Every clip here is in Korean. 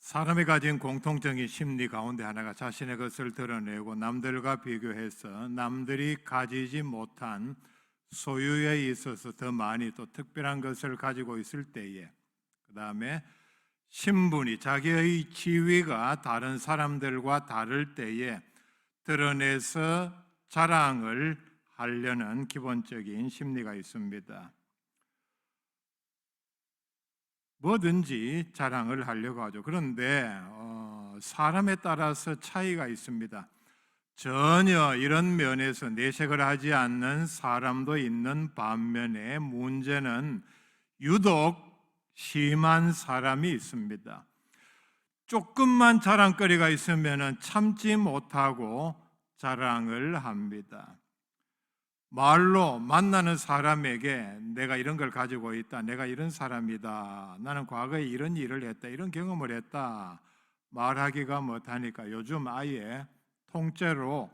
사람이 가진 공통적인 심리 가운데 하나가 자신의 것을 드러내고 남들과 비교해서 남들이 가지지 못한 소유에 있어서 더 많이 또 특별한 것을 가지고 있을 때에, 그 다음에 신분이, 자기의 지위가 다른 사람들과 다를 때에 드러내서 자랑을 하려는 기본적인 심리가 있습니다. 뭐든지 자랑을 하려고 하죠. 그런데 사람에 따라서 차이가 있습니다. 전혀 이런 면에서 내색을 하지 않는 사람도 있는 반면에 문제는 유독 심한 사람이 있습니다. 조금만 자랑거리가 있으면 참지 못하고 자랑을 합니다. 말로 만나는 사람에게 내가 이런 걸 가지고 있다, 내가 이런 사람이다, 나는 과거에 이런 일을 했다, 이런 경험을 했다 말하기가 못하니까 요즘 아예 통째로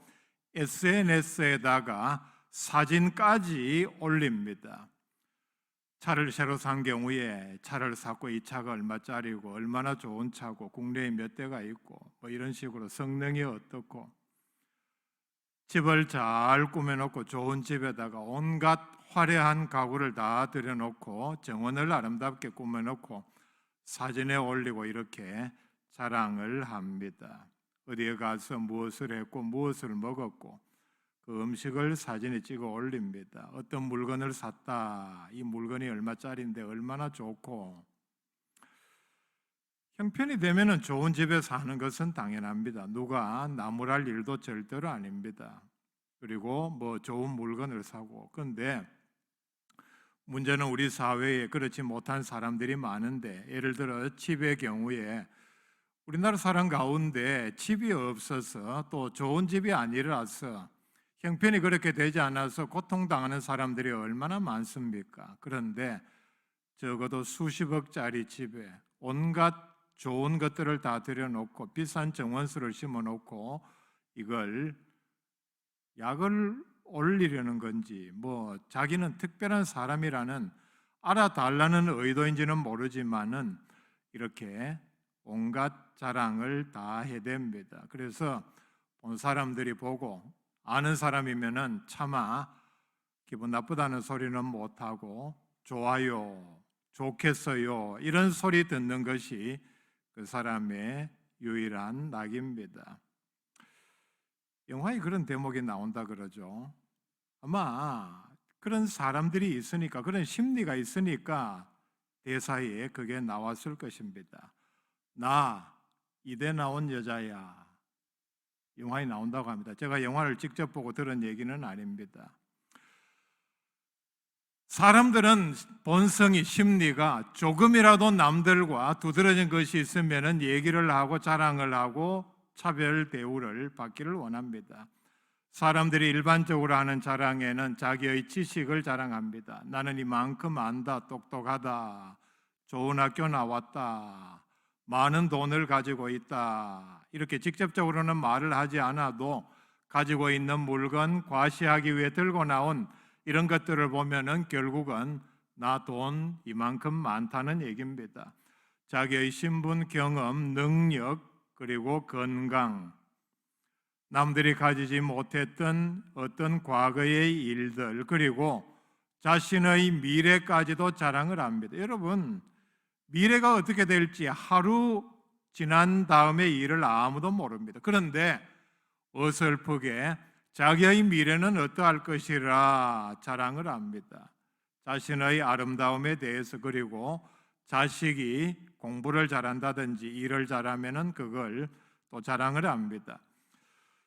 SNS에다가 사진까지 올립니다. 차를 새로 산 경우에 차를 샀고 이 차가 얼마짜리고 얼마나 좋은 차고 국내에 몇 대가 있고 뭐 이런 식으로 성능이 어떻고, 집을 잘 꾸며놓고 좋은 집에다가 온갖 화려한 가구를 다 들여놓고 정원을 아름답게 꾸며놓고 사진에 올리고 이렇게 자랑을 합니다. 어디에 가서 무엇을 했고 무엇을 먹었고 그 음식을 사진에 찍어 올립니다. 어떤 물건을 샀다, 이 물건이 얼마짜리인데 얼마나 좋고. 형편이 되면 좋은 집에 사는 것은 당연합니다. 누가 나무랄 일도 절대로 아닙니다. 그리고 뭐 좋은 물건을 사고. 그런데 문제는 우리 사회에 그렇지 못한 사람들이 많은데, 예를 들어 집의 경우에 우리나라 사람 가운데 집이 없어서 또 좋은 집이 아니라서 형편이 그렇게 되지 않아서 고통당하는 사람들이 얼마나 많습니까? 그런데 적어도 수십억짜리 집에 온갖 좋은 것들을 다 들여놓고 비싼 정원수를 심어놓고 이걸 약을 올리려는 건지, 뭐 자기는 특별한 사람이라는 알아달라는 의도인지는 모르지만은 이렇게 온갖 자랑을 다 해댑니다. 그래서 본 사람들이 보고 아는 사람이면은 차마 기분 나쁘다는 소리는 못하고 좋아요, 좋겠어요 이런 소리 듣는 것이 그 사람의 유일한 낙입니다. 영화에 그런 대목이 나온다 그러죠. 아마 그런 사람들이 있으니까, 그런 심리가 있으니까 대사에 그게 나왔을 것입니다. 나 이대 나온 여자야. 영화에 나온다고 합니다. 제가 영화를 직접 보고 들은 얘기는 아닙니다. 사람들은 본성이, 심리가 조금이라도 남들과 두드러진 것이 있으면 얘기를 하고 자랑을 하고 차별 대우를 받기를 원합니다. 사람들이 일반적으로 하는 자랑에는 자기의 지식을 자랑합니다. 나는 이만큼 안다, 똑똑하다, 좋은 학교 나왔다, 많은 돈을 가지고 있다, 이렇게 직접적으로는 말을 하지 않아도 가지고 있는 물건, 과시하기 위해 들고 나온 이런 것들을 보면은 결국은 나 돈 이만큼 많다는 얘기입니다. 자기의 신분, 경험, 능력, 그리고 건강, 남들이 가지지 못했던 어떤 과거의 일들, 그리고 자신의 미래까지도 자랑을 합니다. 여러분, 미래가 어떻게 될지 하루 지난 다음의 일을 아무도 모릅니다. 그런데 어설프게 자기의 미래는 어떠할 것이라 자랑을 합니다. 자신의 아름다움에 대해서, 그리고 자식이 공부를 잘한다든지 일을 잘하면 그걸 또 자랑을 합니다.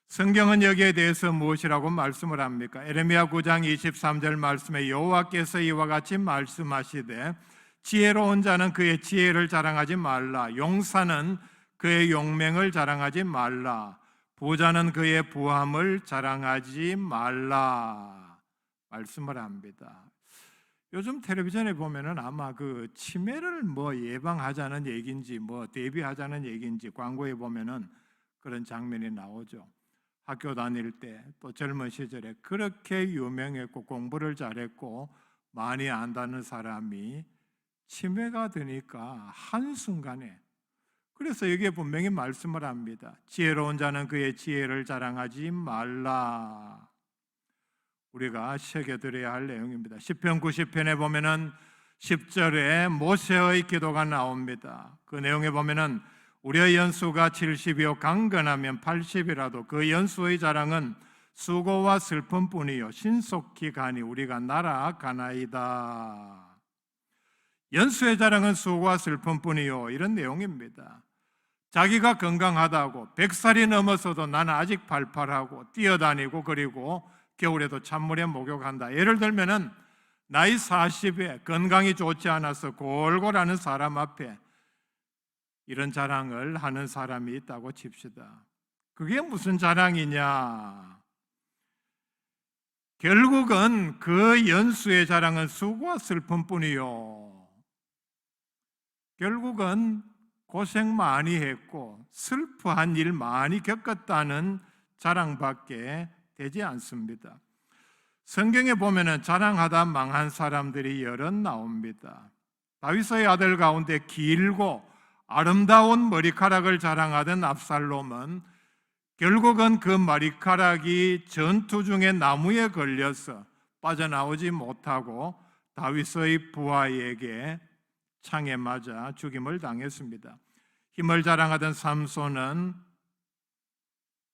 성경은 여기에 대해서 무엇이라고 말씀을 합니까? 에레미야 9장 23절 말씀에 여호와께서 이와 같이 말씀하시되 지혜로운 자는 그의 지혜를 자랑하지 말라, 용사는 그의 용맹을 자랑하지 말라, 부자는 그의 부함을 자랑하지 말라 말씀을 합니다. 요즘 텔레비전에 보면은 아마 그 치매를 뭐 예방하자는 얘기인지 뭐 대비하자는 얘기인지 광고에 보면은 그런 장면이 나오죠. 학교 다닐 때 또 젊은 시절에 그렇게 유명했고 공부를 잘했고 많이 안다는 사람이 치매가 드니까 한순간에, 그래서 여기에 분명히 말씀을 합니다. 지혜로운 자는 그의 지혜를 자랑하지 말라. 우리가 새겨들어야 할 내용입니다. 시편 90편에 보면은 10절에 모세의 기도가 나옵니다. 그 내용에 보면은 우리의 연수가 70이요 강건하면 80이라도 그 연수의 자랑은 수고와 슬픔뿐이요 신속히 가니 우리가 날아가나이다. 연수의 자랑은 수고와 슬픔뿐이요 이런 내용입니다. 자기가 건강하다고 100살이 넘어서도 나는 아직 팔팔하고 뛰어다니고 그리고 겨울에도 찬물에 목욕한다. 예를 들면은 나이 40에 건강이 좋지 않아서 골골하는 사람 앞에 이런 자랑을 하는 사람이 있다고 칩시다. 그게 무슨 자랑이냐? 결국은 그 연수의 자랑은 수고와 슬픔뿐이요. 결국은 고생 많이 했고 슬퍼한 일 많이 겪었다는 자랑밖에 되지 않습니다. 성경에 보면은 자랑하다 망한 사람들이 여럿 나옵니다. 다윗의 아들 가운데 길고 아름다운 머리카락을 자랑하던 압살롬은 결국은 그 머리카락이 전투 중에 나무에 걸려서 빠져나오지 못하고 다윗의 부하에게 창에 맞아 죽임을 당했습니다. 힘을 자랑하던 삼손은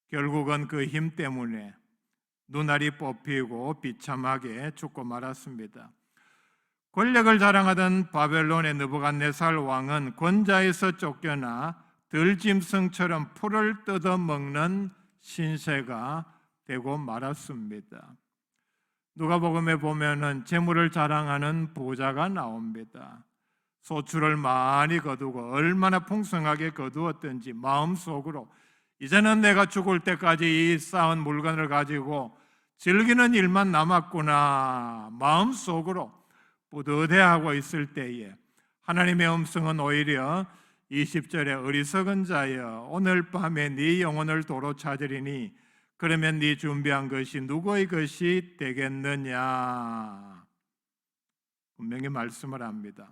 결국은 그 힘 때문에 눈알이 뽑히고 비참하게 죽고 말았습니다. 권력을 자랑하던 바벨론의 느부갓네살 왕은 권자에서 쫓겨나 들짐승처럼 풀을 뜯어먹는 신세가 되고 말았습니다. 누가복음에 보면은 재물을 자랑하는 부자가 나옵니다. 소출을 많이 거두고 얼마나 풍성하게 거두었던지 마음속으로 이제는 내가 죽을 때까지 이 쌓은 물건을 가지고 즐기는 일만 남았구나 마음속으로 뿌듯해하고 있을 때에 하나님의 음성은 오히려 20절에 어리석은 자여 오늘 밤에 네 영혼을 도로 찾으리니 그러면 네 준비한 것이 누구의 것이 되겠느냐. 분명히 말씀을 합니다.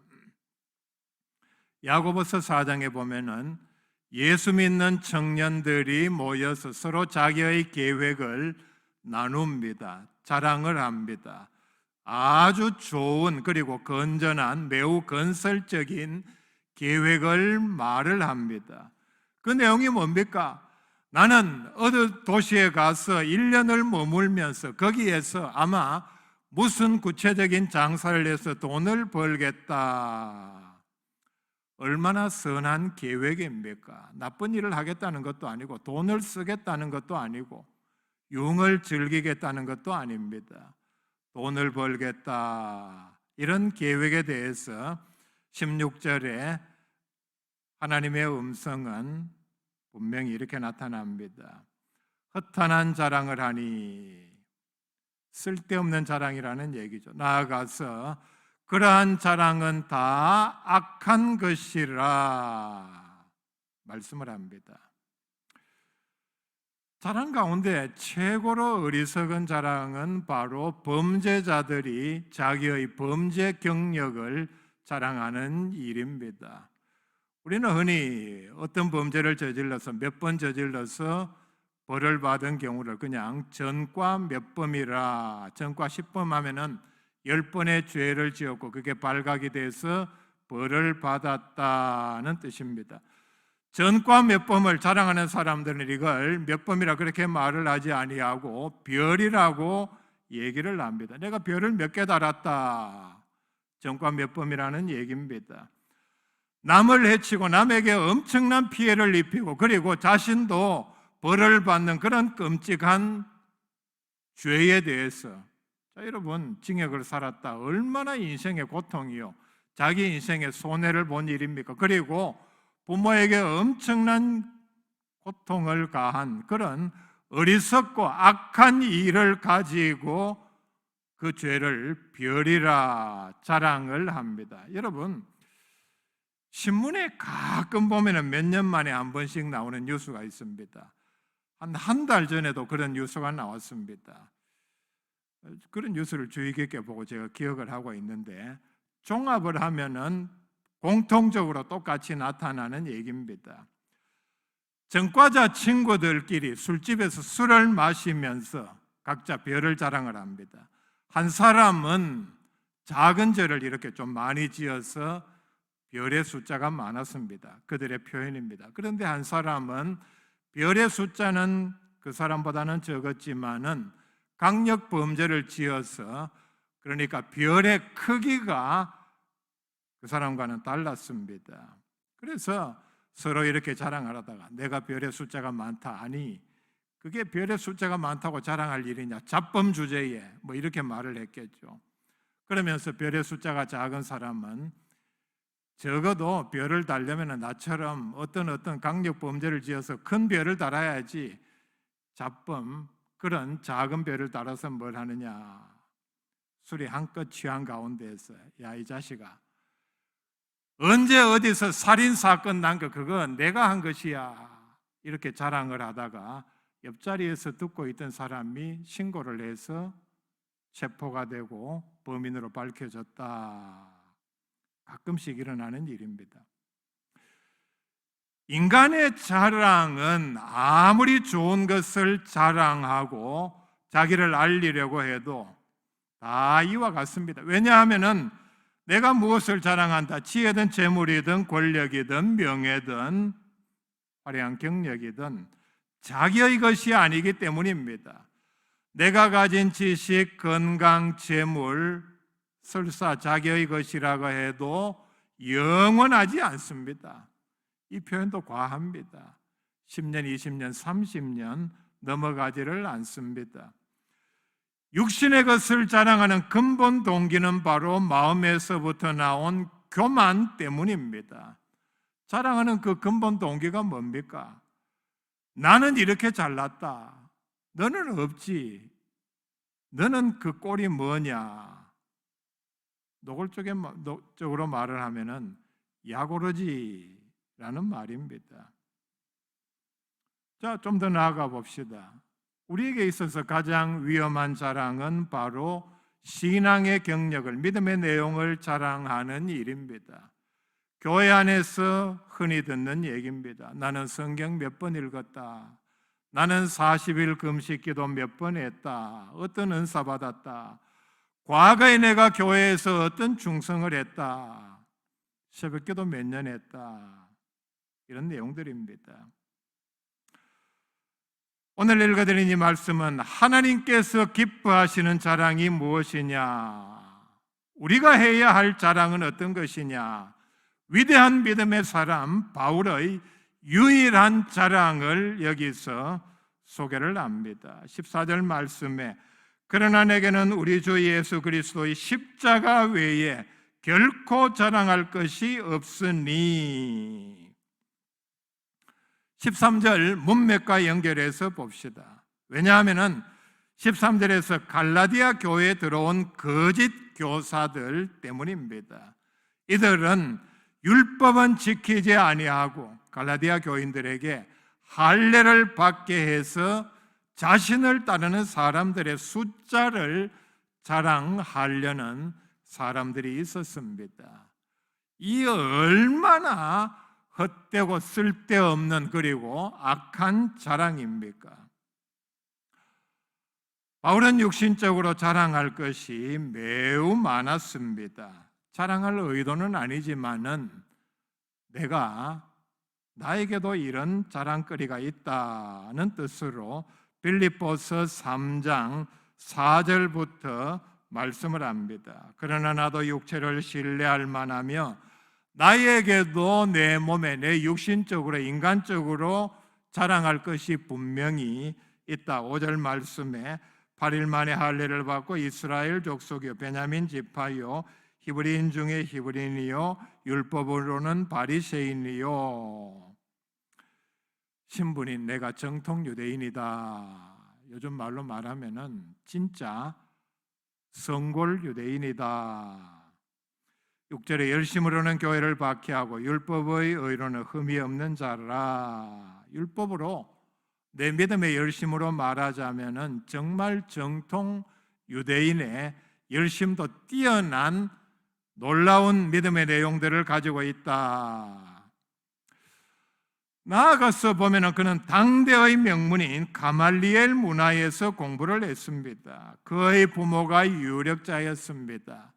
야고보서 4장에 보면은 예수 믿는 청년들이 모여서 서로 자기의 계획을 나눕니다. 자랑을 합니다. 아주 좋은 그리고 건전한 매우 건설적인 계획을 말을 합니다. 그 내용이 뭡니까? 나는 어느 도시에 가서 1년을 머물면서 거기에서 아마 무슨 구체적인 장사를 해서 돈을 벌겠다. 얼마나 선한 계획입니까? 나쁜 일을 하겠다는 것도 아니고 돈을 쓰겠다는 것도 아니고 유흥을 즐기겠다는 것도 아닙니다. 돈을 벌겠다. 이런 계획에 대해서 16절에 하나님의 음성은 분명히 이렇게 나타납니다. 허탄한 자랑을 하니 쓸데없는 자랑이라는 얘기죠. 나아가서 그러한 자랑은 다 악한 것이라 말씀을 합니다. 자랑 가운데 최고로 어리석은 자랑은 바로 범죄자들이 자기의 범죄 경력을 자랑하는 일입니다. 우리는 흔히 어떤 범죄를 저질러서 몇 번 저질러서 벌을 받은 경우를 그냥 전과 몇 범이라 전과 10범 하면은 10번의 죄를 지었고 그게 발각이 돼서 벌을 받았다는 뜻입니다. 전과 몇 범을 자랑하는 사람들은 이걸 몇 범이라 그렇게 말을 하지 아니하고 별이라고 얘기를 합니다. 내가 별을 몇 개 달았다. 전과 몇 범이라는 얘기입니다. 남을 해치고 남에게 엄청난 피해를 입히고 그리고 자신도 벌을 받는 그런 끔찍한 죄에 대해서 자, 여러분 징역을 살았다. 얼마나 인생의 고통이요. 자기 인생의 손해를 본 일입니까? 그리고 부모에게 엄청난 고통을 가한 그런 어리석고 악한 일을 가지고 그 죄를 별이라 자랑을 합니다. 여러분 신문에 가끔 보면 몇 년 만에 한 번씩 나오는 뉴스가 있습니다. 한 달 전에도 그런 뉴스가 나왔습니다. 그런 뉴스를 주의 깊게 보고 제가 기억을 하고 있는데 종합을 하면은 공통적으로 똑같이 나타나는 얘기입니다. 전과자 친구들끼리 술집에서 술을 마시면서 각자 별을 자랑을 합니다. 한 사람은 작은 절을 이렇게 좀 많이 지어서 별의 숫자가 많았습니다. 그들의 표현입니다. 그런데 한 사람은 별의 숫자는 그 사람보다는 적었지만은 강력 범죄를 지어서, 그러니까 별의 크기가 그 사람과는 달랐습니다. 그래서 서로 이렇게 자랑을 하다가 내가 별의 숫자가 많다. 아니, 그게 별의 숫자가 많다고 자랑할 일이냐? 잡범 주제에 뭐 이렇게 말을 했겠죠. 그러면서 별의 숫자가 작은 사람은 적어도 별을 달려면 나처럼 어떤 강력 범죄를 지어서 큰 별을 달아야지, 잡범 그런 작은 별을 달아서 뭘 하느냐? 술이 한껏 취한 가운데에서 야, 이 자식아, 언제 어디서 살인사건 난 거 그거 내가 한 것이야, 이렇게 자랑을 하다가 옆자리에서 듣고 있던 사람이 신고를 해서 체포가 되고 범인으로 밝혀졌다. 가끔씩 일어나는 일입니다. 인간의 자랑은 아무리 좋은 것을 자랑하고 자기를 알리려고 해도 다 이와 같습니다. 왜냐하면은 내가 무엇을 자랑한다, 지혜든 재물이든 권력이든 명예든 화려한 경력이든 자기의 것이 아니기 때문입니다. 내가 가진 지식, 건강, 재물, 설사 자기의 것이라고 해도 영원하지 않습니다. 이 표현도 과합니다. 10년, 20년, 30년 넘어가지를 않습니다. 육신의 것을 자랑하는 근본 동기는 바로 마음에서부터 나온 교만 때문입니다. 자랑하는 그 근본 동기가 뭡니까? 나는 이렇게 잘났다. 너는 없지. 너는 그 꼴이 뭐냐? 노골적으로 말을 하면은 야고르지라는 말입니다. 자, 좀 더 나아가 봅시다. 우리에게 있어서 가장 위험한 자랑은 바로 신앙의 경력을, 믿음의 내용을 자랑하는 일입니다. 교회 안에서 흔히 듣는 얘기입니다. 나는 성경 몇 번 읽었다. 나는 40일 금식 기도 몇 번 했다. 어떤 은사 받았다. 과거에 내가 교회에서 어떤 충성을 했다. 새벽 기도 몇 년 했다. 이런 내용들입니다. 오늘 읽어드린 이 말씀은 하나님께서 기뻐하시는 자랑이 무엇이냐? 우리가 해야 할 자랑은 어떤 것이냐? 위대한 믿음의 사람 바울의 유일한 자랑을 여기서 소개를 합니다. 14절 말씀에 그러나 내게는 우리 주 예수 그리스도의 십자가 외에 결코 자랑할 것이 없으니. 13절 문맥과 연결해서 봅시다. 왜냐하면 13절에서 갈라디아 교회에 들어온 거짓 교사들 때문입니다. 이들은 율법은 지키지 아니하고 갈라디아 교인들에게 할례를 받게 해서 자신을 따르는 사람들의 숫자를 자랑하려는 사람들이 있었습니다. 이 얼마나 헛되고 쓸데없는 그리고 악한 자랑입니까? 바울은 육신적으로 자랑할 것이 매우 많았습니다. 자랑할 의도는 아니지만은 나에게도 이런 자랑거리가 있다는 뜻으로 빌립보서 3장 4절부터 말씀을 합니다. 그러나 나도 육체를 신뢰할 만하며 나에게도 내 몸에 내 육신적으로 인간적으로 자랑할 것이 분명히 있다. 5절 말씀에 8일 만에 할례를 받고 이스라엘 족속이요 베냐민 지파요 히브리인 중에 히브리인이요 율법으로는 바리새인이요 신분인 내가 정통 유대인이다. 요즘 말로 말하면은 진짜 성골 유대인이다. 6절에 열심으로는 교회를 박해하고 율법의 의로는 흠이 없는 자라. 율법으로 내 믿음의 열심으로 말하자면은 정말 정통 유대인의 열심도 뛰어난 놀라운 믿음의 내용들을 가지고 있다. 나아가서 보면은 그는 당대의 명문인 가말리엘 문화에서 공부를 했습니다. 그의 부모가 유력자였습니다.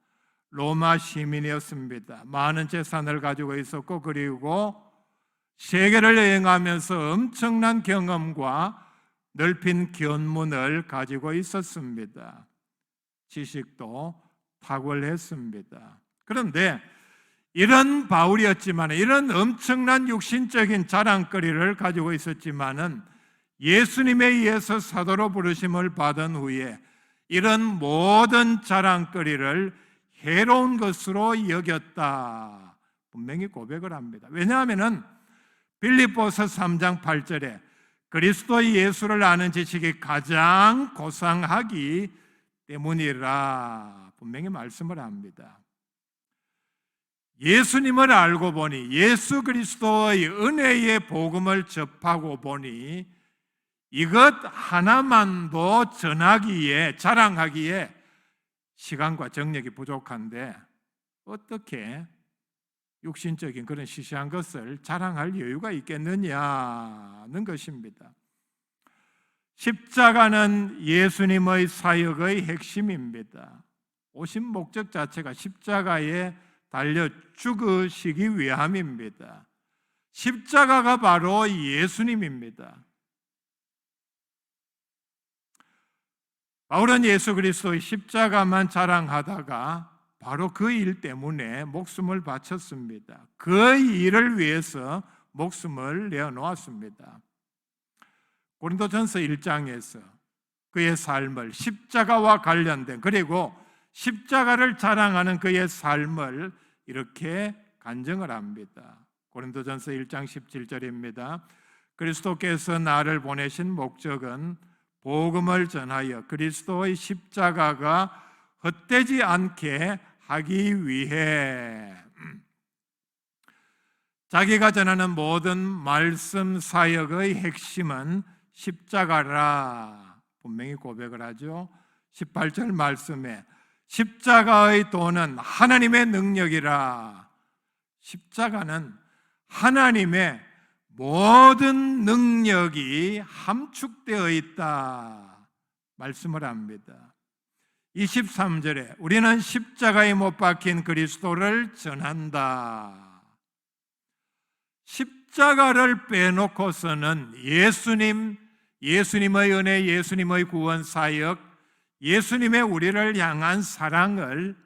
로마 시민이었습니다. 많은 재산을 가지고 있었고, 그리고 세계를 여행하면서 엄청난 경험과 넓힌 견문을 가지고 있었습니다. 지식도 탁월했습니다. 그런데 이런 바울이었지만, 이런 엄청난 육신적인 자랑거리를 가지고 있었지만은 예수님에 의해서 사도로 부르심을 받은 후에 이런 모든 자랑거리를 해로운 것으로 여겼다, 분명히 고백을 합니다. 왜냐하면 빌립보서 3장 8절에 그리스도 예수를 아는 지식이 가장 고상하기 때문이라 분명히 말씀을 합니다. 예수님을 알고 보니, 예수 그리스도의 은혜의 복음을 접하고 보니 이것 하나만도 전하기에, 자랑하기에 시간과 정력이 부족한데 어떻게 육신적인 그런 시시한 것을 자랑할 여유가 있겠느냐는 것입니다. 십자가는 예수님의 사역의 핵심입니다. 오신 목적 자체가 십자가에 달려 죽으시기 위함입니다. 십자가가 바로 예수님입니다. 바울은 예수 그리스도의 십자가만 자랑하다가 바로 그 일 때문에 목숨을 바쳤습니다. 그 일을 위해서 목숨을 내어놓았습니다. 고린도전서 1장에서 그의 삶을, 십자가와 관련된, 그리고 십자가를 자랑하는 그의 삶을 이렇게 간증을 합니다. 고린도전서 1장 17절입니다. 그리스도께서 나를 보내신 목적은 복음을 전하여 그리스도의 십자가가 헛되지 않게 하기 위해, 자기가 전하는 모든 말씀 사역의 핵심은 십자가라 분명히 고백을 하죠. 18절 말씀에 십자가의 도는 하나님의 능력이라, 십자가는 하나님의 모든 능력이 함축되어 있다 말씀을 합니다. 23절에 우리는 십자가에 못 박힌 그리스도를 전한다. 십자가를 빼놓고서는 예수님의 은혜, 예수님의 구원 사역, 예수님의 우리를 향한 사랑을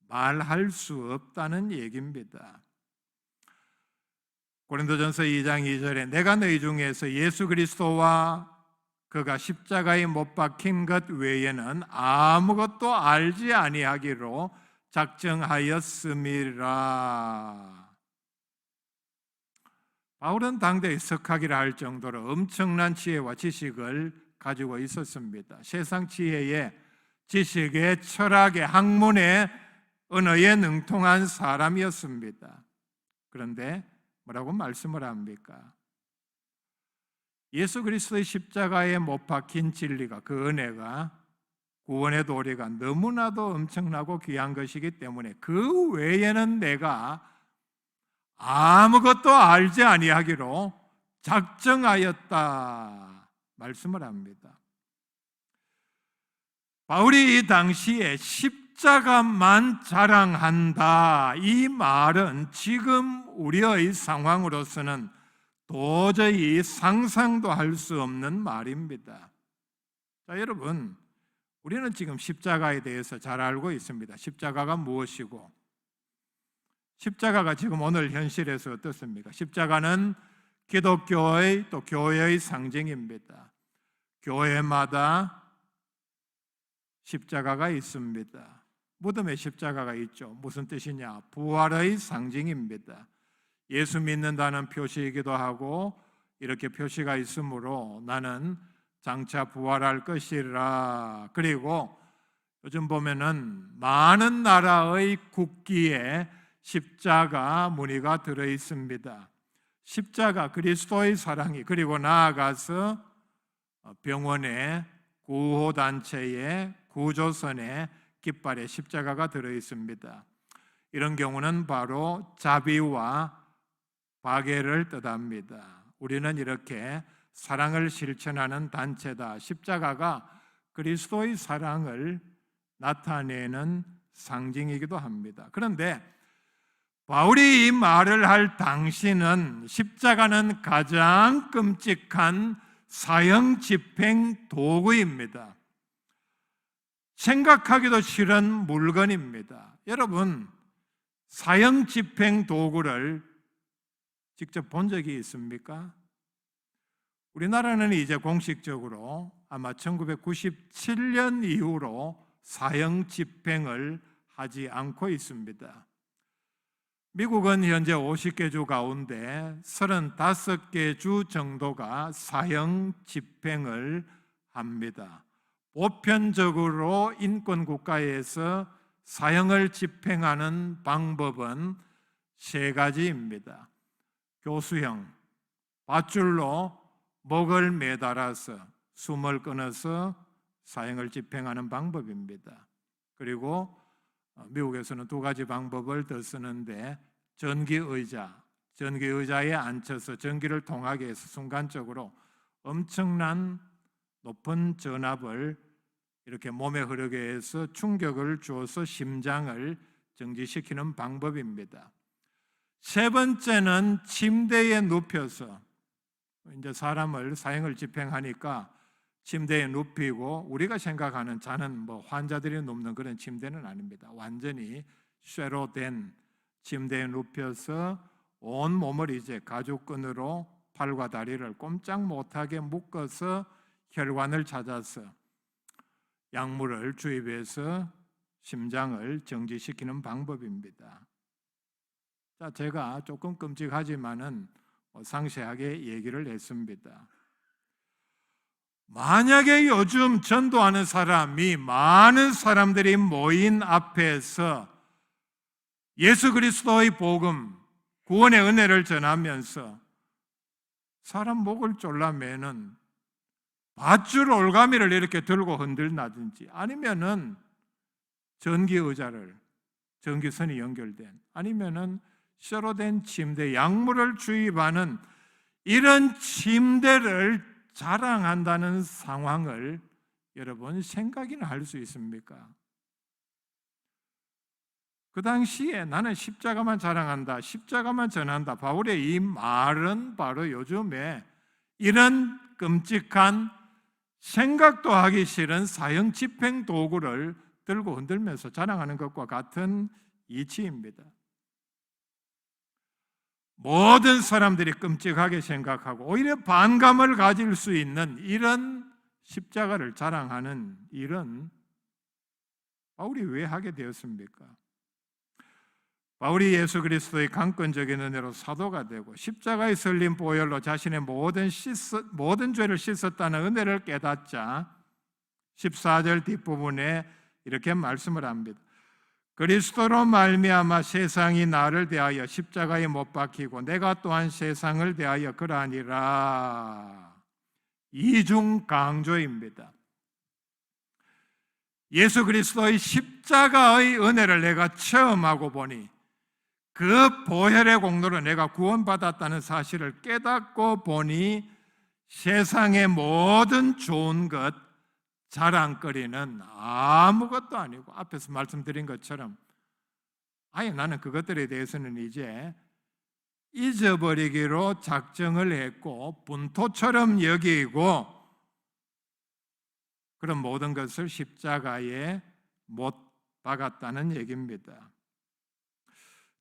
말할 수 없다는 얘기입니다. 고린도전서 2장 2절에 내가 너희 중에서 예수 그리스도와 그가 십자가에 못 박힌 것 외에는 아무것도 알지 아니하기로 작정하였음이라. 바울은 당대의 석학이라 할 정도로 엄청난 지혜와 지식을 가지고 있었습니다. 세상 지혜에, 지식에, 철학에, 학문에, 언어에 능통한 사람이었습니다. 그런데 뭐라고 말씀을 합니까? 예수 그리스도의 십자가에 못 박힌 진리가, 그 은혜가, 구원의 도리가 너무나도 엄청나고 귀한 것이기 때문에 그 외에는 내가 아무것도 알지 아니하기로 작정하였다 말씀을 합니다. 바울이 이 당시에 십자가만 자랑한다, 이 말은 지금 우리의 상황으로서는 도저히 상상도 할 수 없는 말입니다. 자, 여러분, 우리는 지금 십자가에 대해서 잘 알고 있습니다. 십자가가 무엇이고, 십자가가 지금 오늘 현실에서 어떻습니까? 십자가는 기독교의, 또 교회의 상징입니다. 교회마다 십자가가 있습니다. 무덤에 십자가가 있죠. 무슨 뜻이냐? 부활의 상징입니다. 예수 믿는다는 표시이기도 하고, 이렇게 표시가 있으므로 나는 장차 부활할 것이라. 그리고 요즘 보면은 많은 나라의 국기에 십자가 무늬가 들어 있습니다. 십자가, 그리스도의 사랑이, 그리고 나아가서 병원에, 구호단체에, 구조선에 깃발에 십자가가 들어 있습니다. 이런 경우는 바로 자비와 박애를 뜻합니다. 우리는 이렇게 사랑을 실천하는 단체다. 십자가가 그리스도의 사랑을 나타내는 상징이기도 합니다. 그런데 바울이 이 말을 할 당시는 십자가는 가장 끔찍한 사형 집행 도구입니다. 생각하기도 싫은 물건입니다. 여러분, 사형 집행 도구를 직접 본 적이 있습니까? 우리나라는 이제 공식적으로 아마 1997년 이후로 사형 집행을 하지 않고 있습니다. 미국은 현재 50개 주 가운데 35개 주 정도가 사형 집행을 합니다. 보편적으로 인권 국가에서 사형을 집행하는 방법은 3가지입니다. 교수형, 밧줄로 목을 매달아서 숨을 끊어서 사형을 집행하는 방법입니다. 그리고 미국에서는 2가지 방법을 더 쓰는데 전기의자에 앉혀서 전기를 통하게 해서 순간적으로 엄청난 높은 전압을 이렇게 몸에 흐르게 해서 충격을 주어서 심장을 정지시키는 방법입니다. 3번째는 침대에 눕혀서, 이제 사람을 사형을 집행하니까 침대에 눕히고 우리가 생각하는 자는 환자들이 눕는 그런 침대는 아닙니다. 완전히 쇠로 된 침대에 눕혀서 온 몸을 이제 가죽끈으로 팔과 다리를 꼼짝 못하게 묶어서 혈관을 찾아서 약물을 주입해서 심장을 정지시키는 방법입니다. 자, 제가 조금 끔찍하지만은 상세하게 얘기를 했습니다. 만약에 요즘 전도하는 사람이 많은 사람들이 모인 앞에서 예수 그리스도의 복음, 구원의 은혜를 전하면서 사람 목을 졸라매는 밧줄 올가미를 이렇게 들고 흔들나든지, 아니면은 전기의자를, 전기선이 연결된, 아니면은 쇠로 된 침대, 약물을 주입하는 이런 침대를 자랑한다는 상황을 여러분 생각이나 할 수 있습니까? 그 당시에 나는 십자가만 자랑한다, 십자가만 전한다, 바울의 이 말은 바로 요즘에 이런 끔찍한 생각도 하기 싫은 사형 집행 도구를 들고 흔들면서 자랑하는 것과 같은 이치입니다. 모든 사람들이 끔찍하게 생각하고 오히려 반감을 가질 수 있는 이런 십자가를 자랑하는 일은 바울이 왜 하게 되었습니까? 바울이 예수 그리스도의 강권적인 은혜로 사도가 되고 십자가에 설린 보혈로 자신의 모든 죄를 씻었다는 은혜를 깨닫자 14절 뒷부분에 이렇게 말씀을 합니다. 그리스도로 말미암아 세상이 나를 대하여 십자가에 못 박히고 내가 또한 세상을 대하여 그러하니라. 이중 강조입니다. 예수 그리스도의 십자가의 은혜를 내가 체험하고 보니 그 보혈의 공로로 내가 구원받았다는 사실을 깨닫고 보니 세상의 모든 좋은 것, 자랑거리는 아무것도 아니고, 앞에서 말씀드린 것처럼 아예 나는 그것들에 대해서는 이제 잊어버리기로 작정을 했고 분토처럼 여기고 그런 모든 것을 십자가에 못 박았다는 얘기입니다.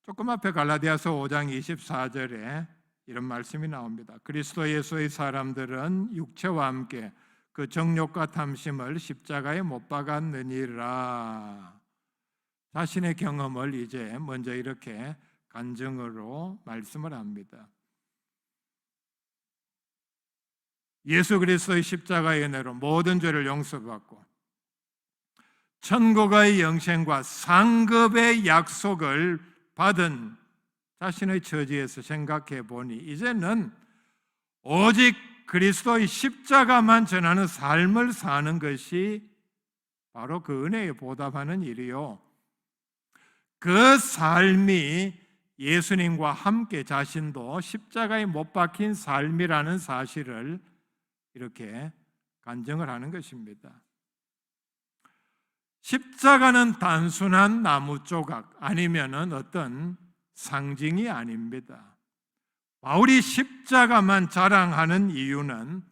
조금 앞에 갈라디아서 5장 24절에 이런 말씀이 나옵니다. 그리스도 예수의 사람들은 육체와 함께 그 정욕과 탐심을 십자가에 못 박았느니라. 자신의 경험을 이제 먼저 이렇게 간증으로 말씀을 합니다. 예수 그리스도의 십자가의 은혜로 모든 죄를 용서받고 천국의 영생과 상급의 약속을 받은 자신의 처지에서 생각해 보니 이제는 오직 그리스도의 십자가만 전하는 삶을 사는 것이 바로 그 은혜에 보답하는 일이요, 그 삶이 예수님과 함께 자신도 십자가에 못 박힌 삶이라는 사실을 이렇게 간증을 하는 것입니다. 십자가는 단순한 나무 조각 아니면은 어떤 상징이 아닙니다. 바울이 십자가만 자랑하는 이유는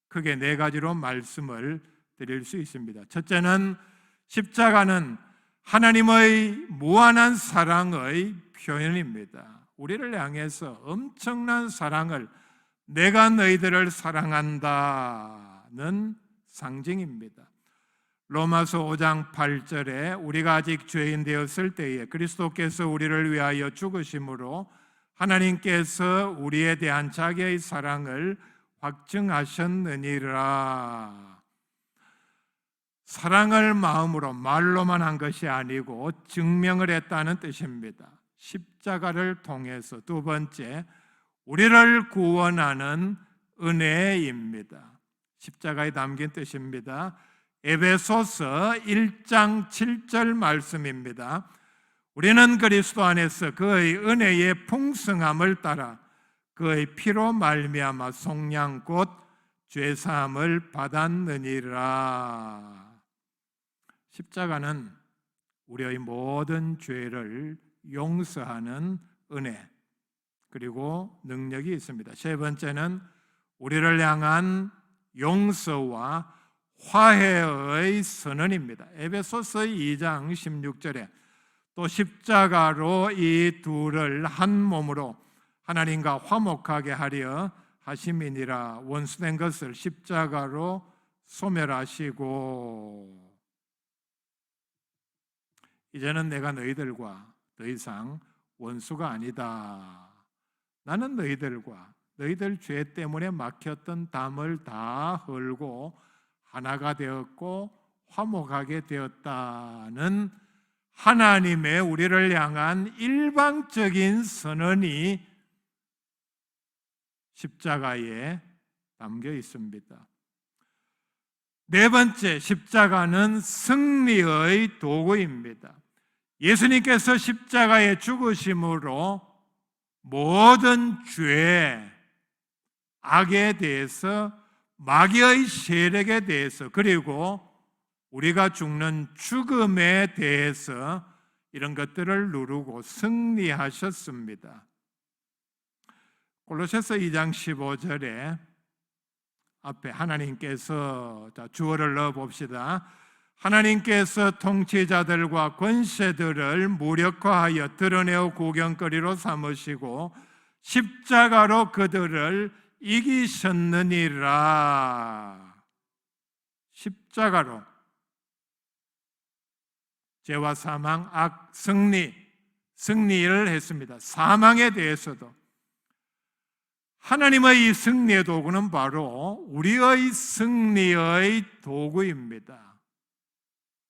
크게 네 가지로 말씀을 드릴 수 있습니다. 첫째는 십자가는 하나님의 무한한 사랑의 표현입니다. 우리를 향해서 엄청난 사랑을, 내가 너희들을 사랑한다는 상징입니다. 로마서 5장 8절에 우리가 아직 죄인 되었을 때에 그리스도께서 우리를 위하여 죽으심으로 하나님께서 우리에 대한 자기의 사랑을 확증하셨느니라. 사랑을 마음으로 말로만 한 것이 아니고 증명을 했다는 뜻입니다. 십자가를 통해서 두 번째, 우리를 구원하는 은혜입니다. 십자가에 담긴 뜻입니다. 에베소서 1장 7절 말씀입니다. 우리는 그리스도 안에서 그의 은혜의 풍성함을 따라 그의 피로 말미암아 속량 곧 죄사함을 받았느니라. 십자가는 우리의 모든 죄를 용서하는 은혜 그리고 능력이 있습니다. 세 번째는 우리를 향한 용서와 화해의 선언입니다. 에베소서 2장 16절에 또 십자가로 이 둘을 한 몸으로 하나님과 화목하게 하려 하심이니라. 원수된 것을 십자가로 소멸하시고 이제는 내가 너희들과 더 이상 원수가 아니다. 나는 너희들과 너희들 죄 때문에 막혔던 담을 다 헐고 하나가 되었고 화목하게 되었다는 하나님의 우리를 향한 일방적인 선언이 십자가에 담겨 있습니다. 네 번째, 십자가는 승리의 도구입니다. 예수님께서 십자가에 죽으심으로 모든 죄, 악에 대해서, 마귀의 세력에 대해서, 그리고 우리가 죽는 죽음에 대해서 이런 것들을 누르고 승리하셨습니다. 골로새서 2장 15절에 앞에 하나님께서, 주어를 넣어봅시다. 하나님께서 통치자들과 권세들을 무력화하여 드러내어 구경거리로 삼으시고 십자가로 그들을 이기셨느니라. 십자가로 죄와 사망, 악, 승리를 했습니다. 사망에 대해서도 하나님의 이 승리의 도구는 바로 우리의 승리의 도구입니다.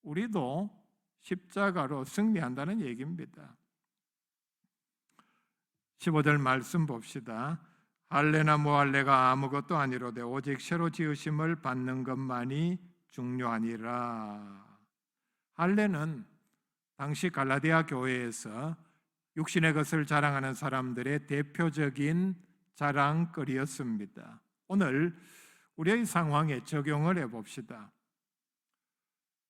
우리도 십자가로 승리한다는 얘기입니다. 15절 말씀 봅시다. 할례나 무할례가 아무것도 아니로되 오직 새로 지으심을 받는 것만이 중요하니라. 할례는 당시 갈라디아 교회에서 육신의 것을 자랑하는 사람들의 대표적인 자랑거리였습니다. 오늘 우리의 상황에 적용을 해봅시다.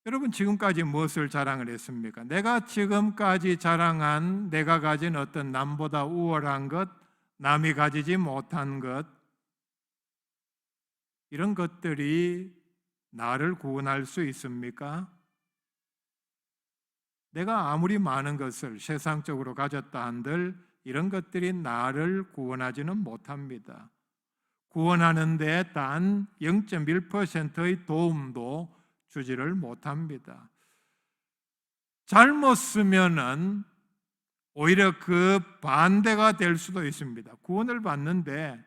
여러분, 지금까지 무엇을 자랑을 했습니까? 내가 지금까지 자랑한, 내가 가진 어떤 남보다 우월한 것, 남이 가지지 못한 것, 이런 것들이 나를 구원할 수 있습니까? 내가 아무리 많은 것을 세상적으로 가졌다 한들 이런 것들이 나를 구원하지는 못합니다. 구원하는데 단 0.1%의 도움도 주지를 못합니다. 잘못 쓰면은 오히려 그 반대가 될 수도 있습니다. 구원을 받는데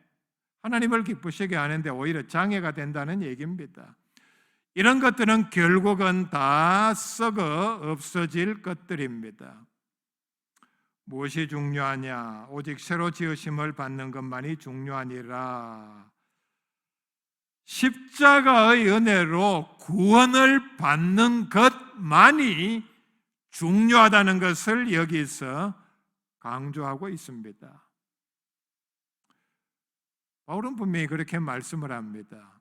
하나님을 기쁘시게 하는데 오히려 장애가 된다는 얘기입니다. 이런 것들은 결국은 다 썩어 없어질 것들입니다. 무엇이 중요하냐? 오직 새로 지으심을 받는 것만이 중요하니라. 십자가의 은혜로 구원을 받는 것만이 중요하다는 것을 여기서 강조하고 있습니다. 바울은 분명히 그렇게 말씀을 합니다.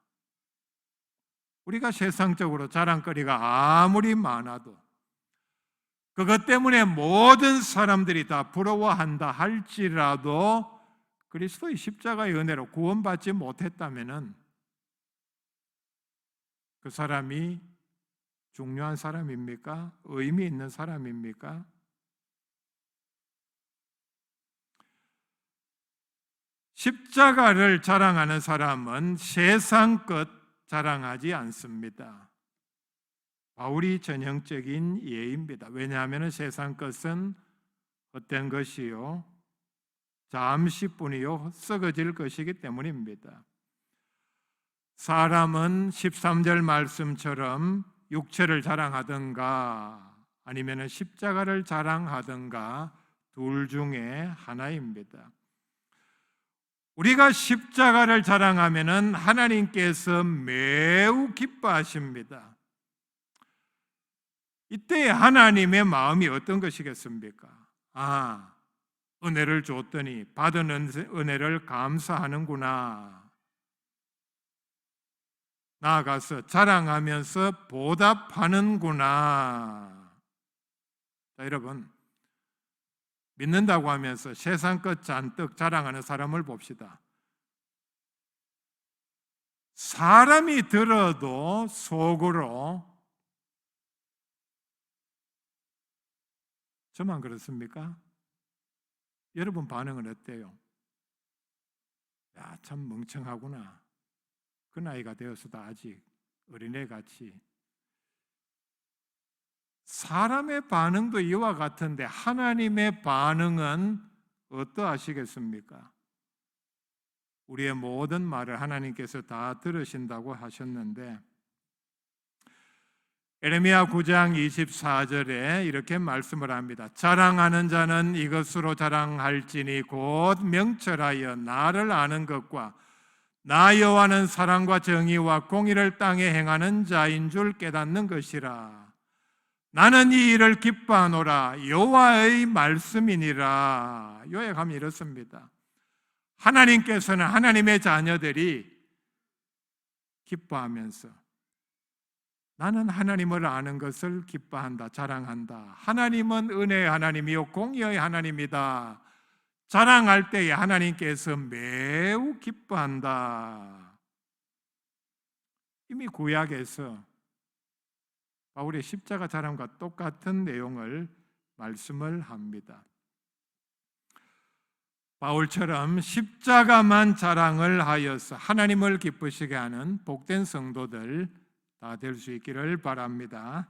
우리가 세상적으로 자랑거리가 아무리 많아도 그것 때문에 모든 사람들이 다 부러워한다 할지라도 그리스도의 십자가의 은혜로 구원받지 못했다면 그 사람이 중요한 사람입니까? 의미 있는 사람입니까? 십자가를 자랑하는 사람은 세상 것 자랑하지 않습니다. 바울이 전형적인 예입니다. 왜냐하면 세상 것은 헛된 것이요 잠시뿐이요 썩어질 것이기 때문입니다. 사람은 13절 말씀처럼 육체를 자랑하든가 아니면 십자가를 자랑하든가 둘 중에 하나입니다. 우리가 십자가를 자랑하면 하나님께서 매우 기뻐하십니다. 이때 하나님의 마음이 어떤 것이겠습니까? 은혜를 줬더니 받은 은혜를 감사하는구나. 나아가서 자랑하면서 보답하는구나. 자, 여러분, 믿는다고 하면서 세상 것 잔뜩 자랑하는 사람을 봅시다. 사람이 들어도 속으로 저만 그렇습니까? 여러분 반응은 어때요? 야, 참 멍청하구나. 그 나이가 되어서도 아직 어린애같이. 사람의 반응도 이와 같은데 하나님의 반응은 어떠하시겠습니까? 우리의 모든 말을 하나님께서 다 들으신다고 하셨는데 에레미야 9장 24절에 이렇게 말씀을 합니다. 자랑하는 자는 이것으로 자랑할지니 곧 명철하여 나를 아는 것과 나 여호와는 사랑과 정의와 공의를 땅에 행하는 자인 줄 깨닫는 것이라. 나는 이 일을 기뻐하노라. 여호와의 말씀이니라. 요약하면 이렇습니다. 하나님께서는 하나님의 자녀들이 기뻐하면서 나는 하나님을 아는 것을 기뻐한다, 자랑한다. 하나님은 은혜의 하나님이요 공의의 하나님이다. 자랑할 때에 하나님께서 매우 기뻐한다. 이미 구약에서 바울의 십자가 자랑과 똑같은 내용을 말씀을 합니다. 바울처럼 십자가만 자랑을 하여서 하나님을 기쁘시게 하는 복된 성도들 다 될 수 있기를 바랍니다.